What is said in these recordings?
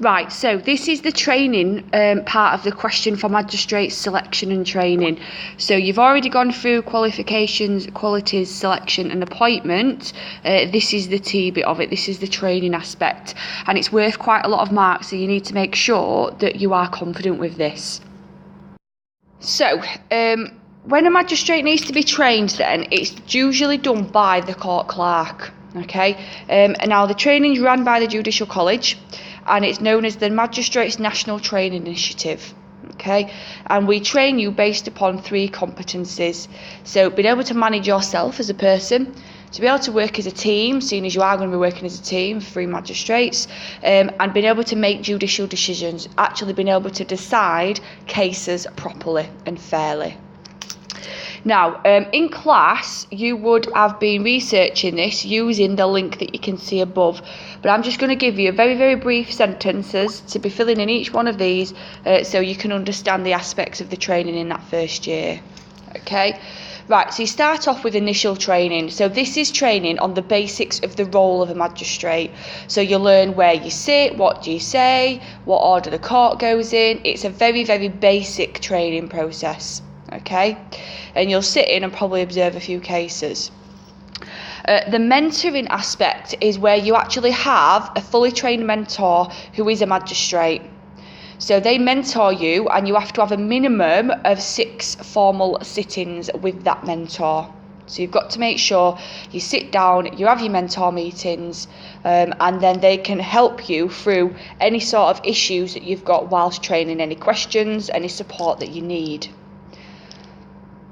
Right, so this is the training part of the question for magistrates selection and training. So you've already gone through qualifications, qualities, selection and appointment. This is the T bit of it, this is the training aspect, and it's worth quite a lot of marks, so you need to make sure that you are confident with this. So, when a magistrate needs to be trained then, it's usually done by the court clerk, okay? And now the training is run by the Judicial College, and it's known as the Magistrates National Training Initiative, okay? And we train you based upon 3 competencies. So being able to manage yourself as a person, to be able to work as a team, seeing as you are going to be working as a team, 3 magistrates, and being able to make judicial decisions, actually being able to decide cases properly and fairly. Now, in class, you would have been researching this using the link that you can see above, but I'm just going to give you very, very brief sentences to be filling in each one of these so you can understand the aspects of the training in that first year. Okay? Right, so you start off with initial training. So this is training on the basics of the role of a magistrate. So you learn where you sit, what do you say, what order the court goes in. It's a very, very basic training process. Okay, and you'll sit in and probably observe a few cases. The mentoring aspect is where you actually have a fully trained mentor who is a magistrate. So they mentor you, and you have to have a minimum of 6 formal sittings with that mentor. So you've got to make sure you sit down, you have your mentor meetings, and then they can help you through any sort of issues that you've got whilst training, any questions, any support that you need.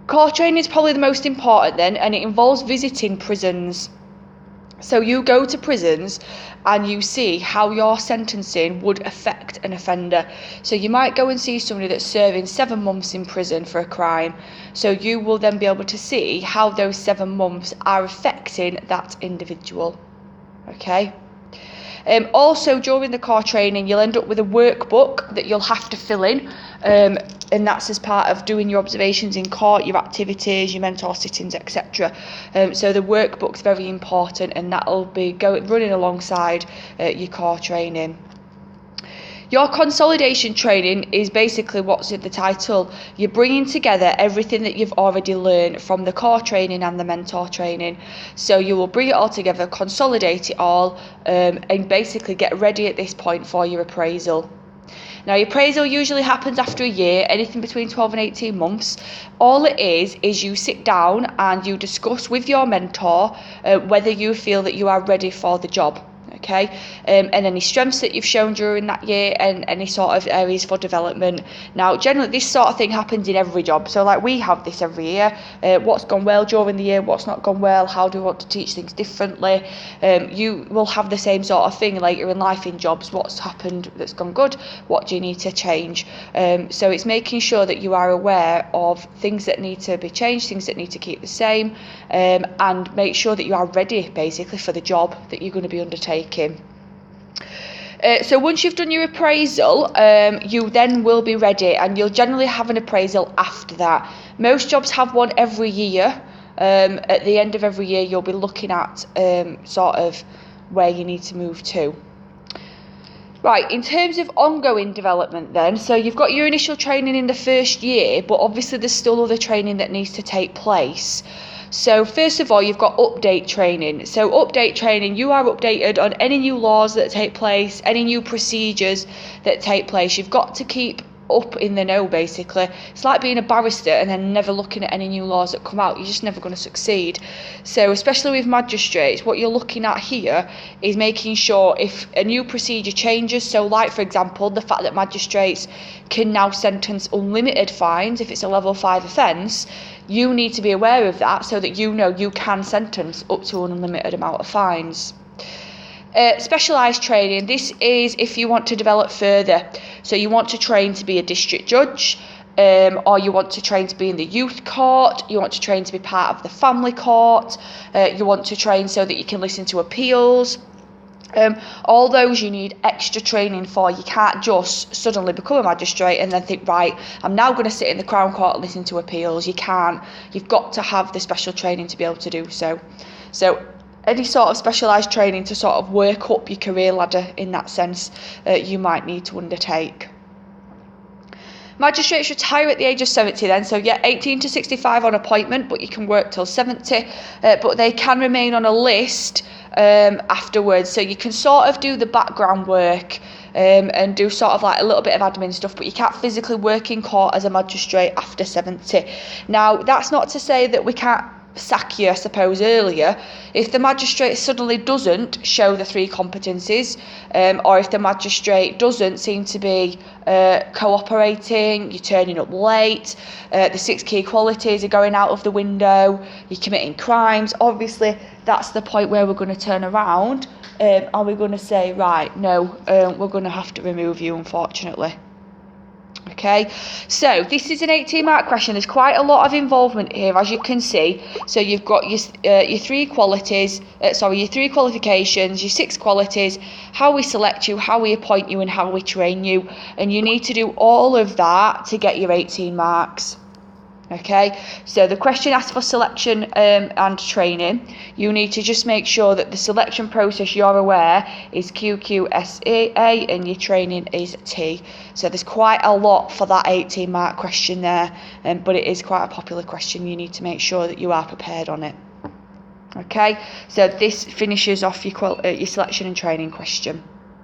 Court training is probably the most important then, and it involves visiting prisons. So you go to prisons and you see how your sentencing would affect an offender. So you might go and see somebody that's serving 7 months in prison for a crime. So you will then be able to see how those 7 months are affecting that individual. Okay? Also, during the court training, you'll end up with a workbook that you'll have to fill in, and that's as part of doing your observations in court, your activities, your mentor sittings, etc. So the workbook's very important, and that'll be running alongside your court training. Your consolidation training is basically what's in the title. You're bringing together everything that you've already learned from the core training and the mentor training. So you will bring it all together, consolidate it all, and basically get ready at this point for your appraisal. Now, your appraisal usually happens after a year, anything between 12 and 18 months. All it is you sit down and you discuss with your mentor whether you feel that you are ready for the job. Okay, and any strengths that you've shown during that year, and any sort of areas for development. Now, generally, this sort of thing happens in every job. So, like, we have this every year. What's gone well during the year? What's not gone well? How do we want to teach things differently? You will have the same sort of thing later in life in jobs. What's happened that's gone good? What do you need to change? So it's making sure that you are aware of things that need to be changed, things that need to keep the same, and make sure that you are ready, basically, for the job that you're going to be undertaking. So once you've done your appraisal, you then will be ready, and you'll generally have an appraisal after that. Most jobs have one every year. At the end of every year, you'll be looking at sort of where you need to move to. Right, in terms of ongoing development then, so you've got your initial training in the first year, but obviously there's still other training that needs to take place. So first of all, you've got update training. So update training, you are updated on any new laws that take place, any new procedures that take place. You've got to keep up in the know, basically. It's like being a barrister and then never looking at any new laws that come out. You're just never going to succeed. So especially with magistrates, what you're looking at here is making sure if a new procedure changes, so like, for example, the fact that magistrates can now sentence unlimited fines if it's a level 5 offence, you need to be aware of that so that you know you can sentence up to an unlimited amount of fines. Specialised training, this is if you want to develop further. So you want to train to be a district judge, or you want to train to be in the youth court, you want to train to be part of the family court, you want to train so that you can listen to appeals. All those you need extra training for. You can't just suddenly become a magistrate and then think, right, I'm now going to sit in the Crown Court and listen to appeals. You can't. You've got to have the special training to be able to do so. So any sort of specialised training to sort of work up your career ladder in that sense, you might need to undertake. Magistrates retire at the age of 70 then, so yeah, 18 to 65 on appointment, but you can work till 70, but they can remain on a list afterwards, so you can sort of do the background work and do sort of like a little bit of admin stuff, but you can't physically work in court as a magistrate after 70. Now, that's not to say that we can't sack you, I suppose, earlier. If the magistrate suddenly doesn't show the 3 competencies, or if the magistrate doesn't seem to be cooperating, you're turning up late, the 6 key qualities are going out of the window, you're committing crimes, obviously that's the point where we're going to turn around and we're going to say, right, no, we're going to have to remove you, unfortunately. Okay, so this is an 18-mark question. There's quite a lot of involvement here, as you can see. So you've got your 3 qualities, your 3 qualifications, your 6 qualities, how we select you, how we appoint you, and how we train you. And you need to do all of that to get your 18 marks. Okay, so the question asks for selection and training. You need to just make sure that the selection process you're aware is QQSA and your training is T. So there's quite a lot for that 18-mark question there, but it is quite a popular question. You need to make sure that you are prepared on it. Okay, so this finishes off your selection and training question.